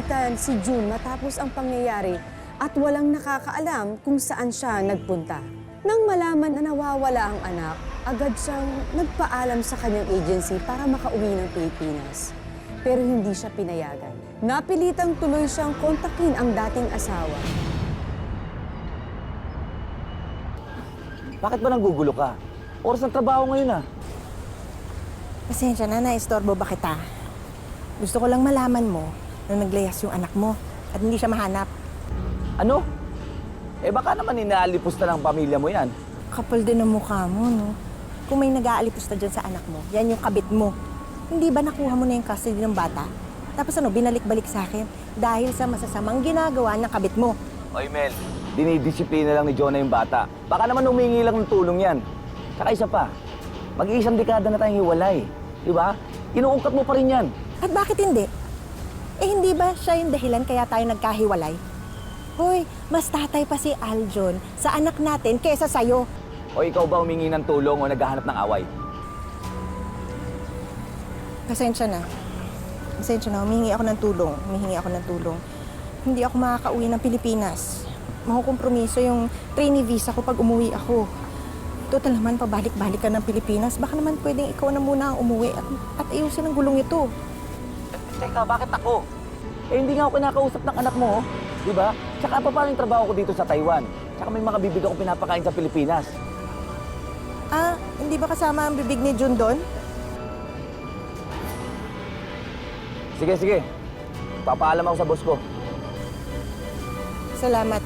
nagugutan si June matapos ang pangyayari at walang nakakaalam kung saan siya nagpunta. Nang malaman na nawawala ang anak, agad siyang nagpaalam sa kanyang agency para makauwi ng Pilipinas. Pero hindi siya pinayagan. Napilitang tuloy siyang kontakin ang dating asawa. Bakit ba nanggugulo ka? Oras ng trabaho ngayon ah. Pasensya na, naistorbo ba kita? Gusto ko lang malaman mo na naglayas yung anak mo at hindi siya mahanap. Ano? Eh baka naman inaalipos na ng pamilya mo yan. Kapal din ang mukha mo, no? Kung may nag-aalipos na dyan sa anak mo, yan yung kabit mo. Hindi ba nakuha mo na yung custody ng bata? Tapos ano, binalik-balik sa akin dahil sa masasamang ginagawa ng kabit mo. Oy Mel, dinidisiplina lang ni Jonah yung bata. Baka naman humingi lang ng tulong yan. Tsaka isa pa, mag-iisang dekada na tayong hiwalay. Di ba? Inuungkat mo pa rin yan. At bakit hindi? Eh hindi ba siya yung dahilan kaya tayo nagkahiwalay? Hoy, mas tatay pa si Aljon sa anak natin kesa sa'yo. O ikaw ba humingi ng tulong o naghahanap ng away? Pasensya na. Pasensya na, humihingi ako ng tulong. Hindi ako makakauwi ng Pilipinas. Makukompromiso yung trainee visa ko pag umuwi ako. Total naman, pabalik-balik ka ng Pilipinas. Baka naman pwedeng ikaw na muna ang umuwi at ayusin ang gulong ito. Teka, bakit ako? Eh hindi nga ako kinakausap ng anak mo, di ba? Tsaka pa paano yung trabaho ko dito sa Taiwan? Tsaka may mga bibig ako pinapakain sa Pilipinas. Ah, hindi ba kasama ang bibig ni June doon? Sige. Papaalam ako sa boss ko. Salamat.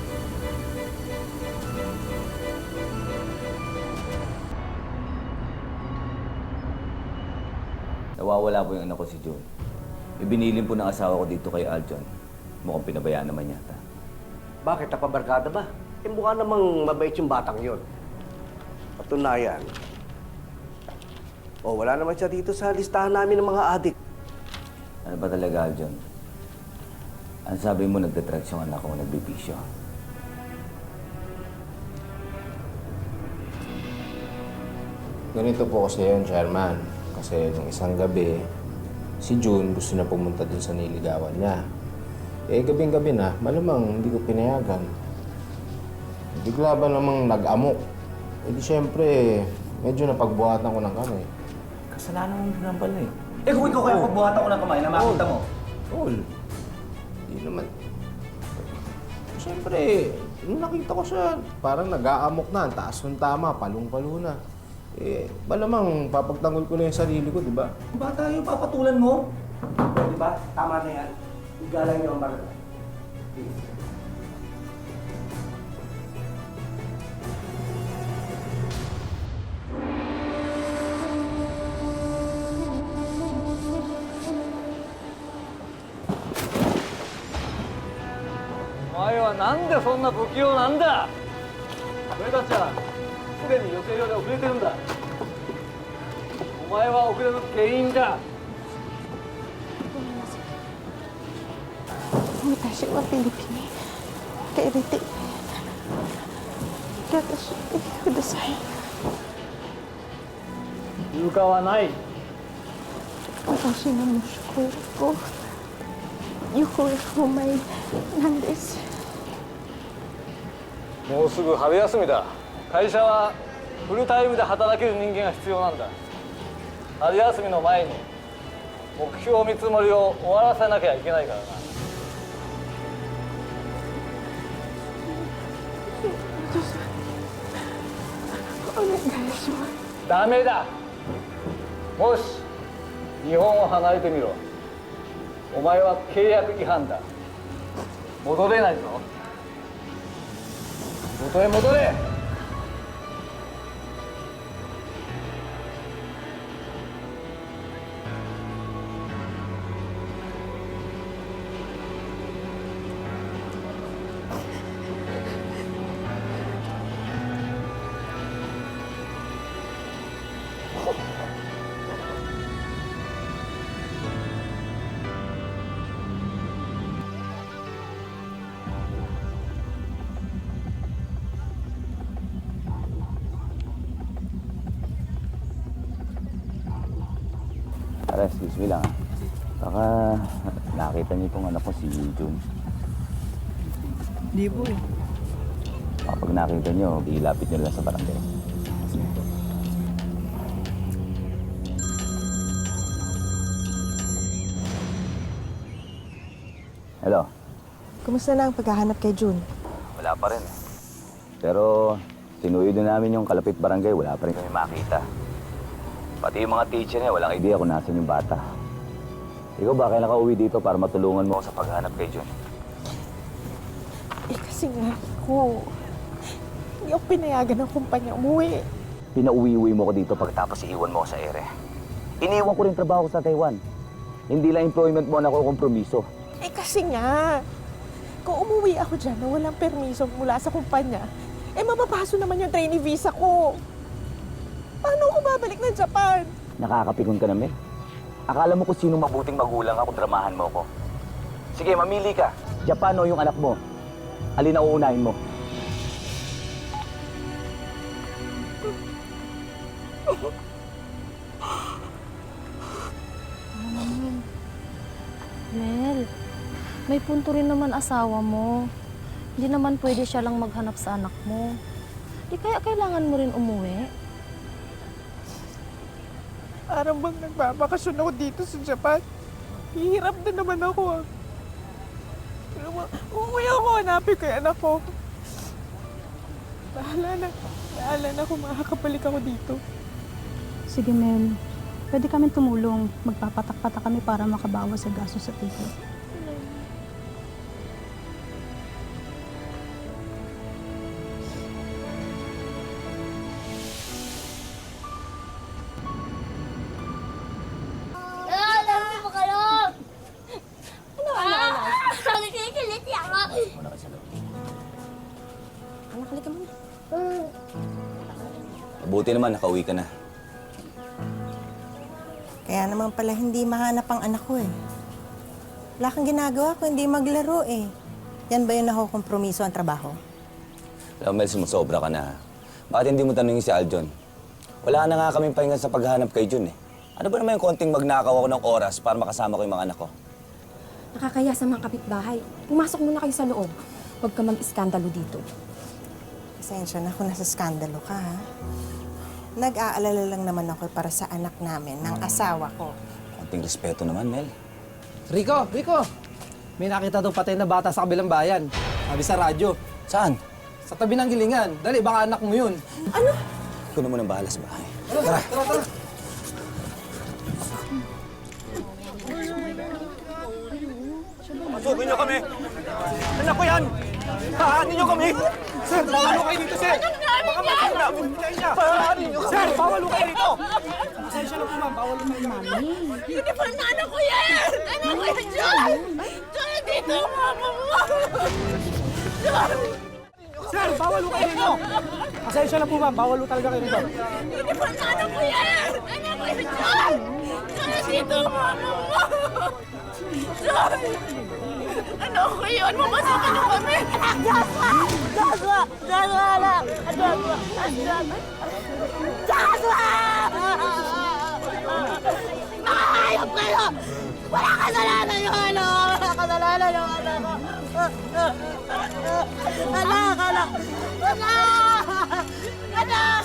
Nawawala po yung anak ko si June. Ibinilin po ng asawa ko dito kay Aljon. Mukhang pinabayaan naman yata. Bakit? Napabarkada ba? Eh, mukha namang mabait yung batang yon. Patunayan. Oh, wala naman siya dito sa listahan namin ng mga adik. Ano ba talaga, Aljon? Ang sabi mo, nagdadrugs yung anak ko, nagbibisyo. Ganito po kasi yun, Chairman. Kasi nung isang gabi, si June gusto na pumunta dun sa niligawan niya. Eh, gabing-gabi na, malamang hindi ko pinayagan. Bigla ba namang nag-amok? Eh di syempre, medyo napagbuhatan ko ng kamay. Kasalanan mo din pala eh. Eh kung ikaw kaya pagbuhatan ko ng kamay na makita mo? Tol, hindi naman. Siyempre, nung nakita ko siya, parang nag-aamok na, ang taas ng tama, palong-palo na. Eh, malamang papagtanggol ko na yung sarili ko, di ba? Ba tayo papatulan mo? Di ba? Tama na yan. Igalang niyo ang barangay. Watashi wa Pilipini. Kairete. Watashi kudasai. 床はない。私の息子を行方不明なんです。もうすぐ春休みだ。会社はフルタイムで働ける人間が必要なんだ。春休みの前に目標見積もりを終わらせなきゃいけないからな。お願いします。ダメだ。もし日本を離れてみろ。お前は契約違反だ。戻れないぞ。元へ戻れ。Tara, excuse me lang ah. Baka nakita niyo itong anak ko si Jun. Hindi po eh. Kapag nakita niyo, ilapit niyo lang sa barangay. Hello? Kumusta na ang paghahanap kay June? Wala pa rin. Pero tinuyo din namin yung kalapit barangay, wala pa rin kami makita. Pati yung mga teacher niya, walang idea kung nasan yung bata. Ikaw ba kaya nakauwi dito para matulungan mo ako sa paghanap kay Jun? Eh kasi nga ako, hindi ako pinayagan ng kumpanya umuwi. Pinauwi-uwi mo ko dito pagkatapos iiwan mo ako sa ere. Iniwan ko rin trabaho ko sa Taiwan. Hindi lang employment mo na kompromiso. Eh kasi nga, kung umuwi ako dyan na walang permiso mula sa kumpanya, eh mapapaso naman yung trainee visa ko. Paano ako babalik ng Japan? Nakakapikon ka na, Mel. Akala mo kung sino mabuting magulang ako, dramahan mo ko. Sige, mamili ka. Japan o yung anak mo. Alin na uunahin mo? Mel, may punto rin naman asawa mo. Hindi naman pwede siya lang maghanap sa anak mo. Di kaya kailangan mo rin umuwi? Parang bang nagbabakasyon ako dito sa Japan. Hihirap na naman ako. Alam mo, umuwi ako, hanapin ko yung anak ko. Bahala na kung makakabalik ako dito. Sige, Mel. Pwede kami tumulong. Magpapatak-patak kami para makabawas sa gastos sa ticket. Alam mo kayo! Ano? Nakikilit ako! Anak, halika muna. Mabuti naman, nakauwi ka na. Kaya naman pala hindi mahanap ang anak ko eh. Wala kang ginagawa kung hindi maglaro eh. Yan ba yung nakukompromiso ang trabaho? Alam mo, Mel, sumusobra ka na. Bakit hindi mo tanungin si Aljon? Wala na nga kaming pahinga sa paghahanap kay Jun eh. Ano ba naman yung konting magnakaw ako ng oras para makasama ko yung mga anak ko? Nakakaya sa mga kapitbahay. Pumasok muna kayo sa loob. Huwag ka mag-iskandalo dito. Pasensya na kung nasa skandalo ka ha. Nag-aalala lang naman ako para sa anak namin, ng asawa ko. Konting respeto naman, Mel. Rico! May nakita daw patay na bata sa kabilang bayan. Sabi sa radyo. Saan? Sa tabi ng gilingan. Dali, baka anak mo yun. Ikaw na munang bahala sa bahay. Tara! Pasukin niyo kami! Anak ko yan! Hahanin niyo kami! Sir, bawal kayo dito, sir! Baka matay namin niya! Hahanin niyo kami! Sir, bawal kayo dito! Pasensya na po, ma'am. Bawal naman yung mami. Hindi pa na anak ko yan! Anak ko yan, John! John, dito ang mama mo! John! Sir, bawal kayo dito! Pasensya na po, ma'am. Bawal talaga kayo dito. Hindi pa na anak ko yan! Anak ko yan, John! John, dito ang mama mo! John! Ano ko yun? Mamasakin niyo kami! Joshua! Joshua! Joshua! Anak! Joshua! Joshua! Nakahayop kayo! Wala kasalanan yung ano! Wala kasalanan yung ano ko! Anak! Anak! Anak! Anak!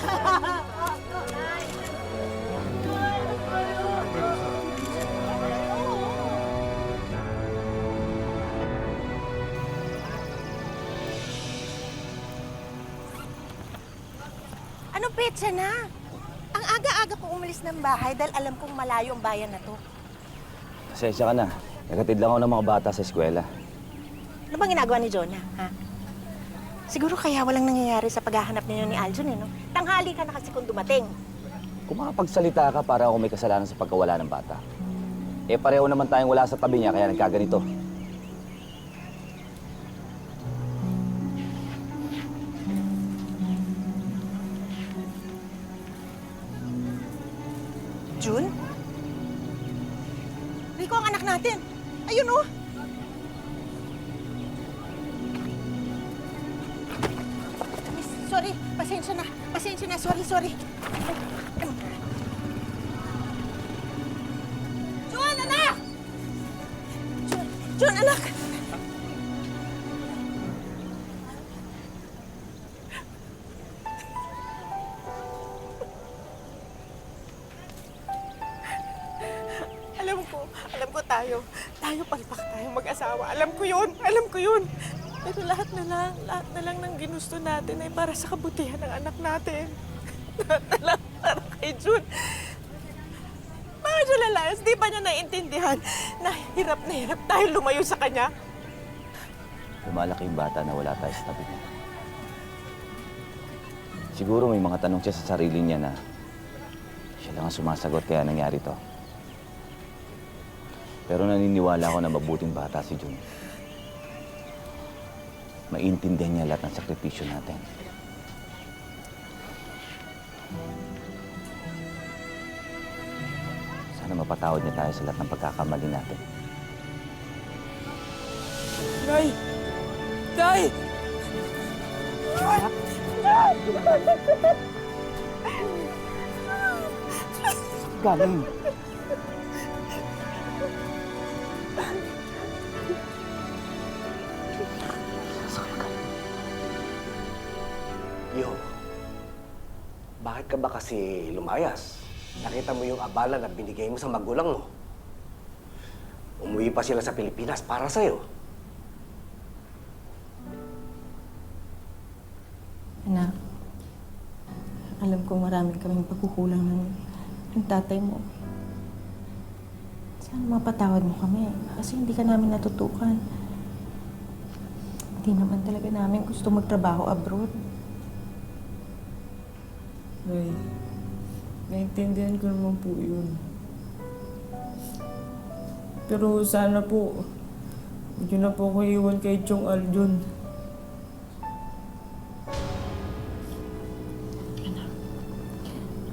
Anong petsa na? Ang aga-aga ko umalis ng bahay dahil alam kong malayo ang bayan na to. Pasensya ka na. Nagatid lang ako ng mga bata sa eskwela. Ano bang ginagawa ni Jonah, ha? Siguro kaya walang nangyayari sa paghahanap ninyo ni Aljon, eh, no? Tanghali ka na kasi kung dumating. Kung makapagsalita ka, para ako may kasalanan sa pagkawala ng bata. Eh, pareho naman tayong wala sa tabi niya, kaya nagkaganito. June? Rico, ang anak natin. Ayun, oh. Miss, sorry. Pasensya na. Sorry. John, anak! John, anak! Alam ko tayo palpak tayong mag-asawa. Alam ko yun. Pero lahat na lang ng ginusto natin ay para sa kabutihan ng anak natin. Lahat na lang para kay Jun. Mga Jun Alayas, di ba niya naiintindihan na hirap tayo lumayo sa kanya? Lumalaki yung bata na wala tayo sa tabi niya. Siguro may mga tanong siya sa sarili niya na siya lang ang sumasagot kaya nangyari to. Pero naniniwala ako na mabuting bata si Jun. Maintindihan niya lahat ng sakripisyo natin. Sana mapatawad niya tayo sa lahat ng pagkakamali natin. Nay! Nay! Galing. Yo, bakit ka ba kasi lumayas? Nakita mo yung abala na binigay mo sa magulang mo. Umuwi pa sila sa Pilipinas para sa'yo. Anak, alam ko maraming kaming pagkukulang ng tatay mo. Sana mapatawad mo kami kasi hindi ka namin natutukan. Hindi naman talaga namin gusto magtrabaho abroad. Nay, naintindihan ko naman po yun. Pero sana po, hindi na po ako iwan kay Chong Aljon.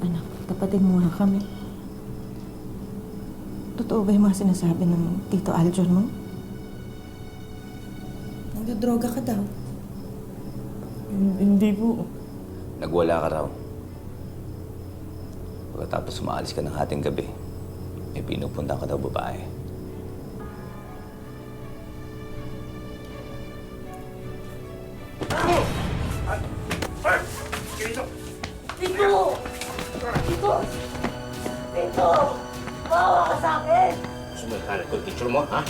Anak, tapatin mo nga kami. Totoo ba yung mga sinasabi ng Tito Aljon mo? Nagdodroga ka daw. Hindi po. Nagwala ka raw. Pagkatapos umaalis ka ng hating gabi, may pinupunta ka daw babae. Tito! Bawa ka sa akin! Sumalikalat ko yung teacher mo, ha?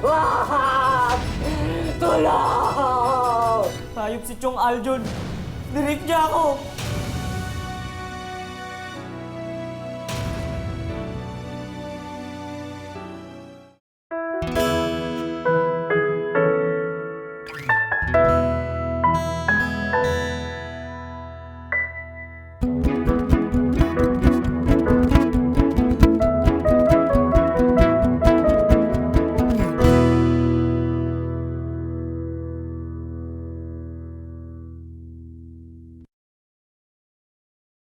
Wag! Tulong! Hayop si Chong Aljon. Direct niya ako.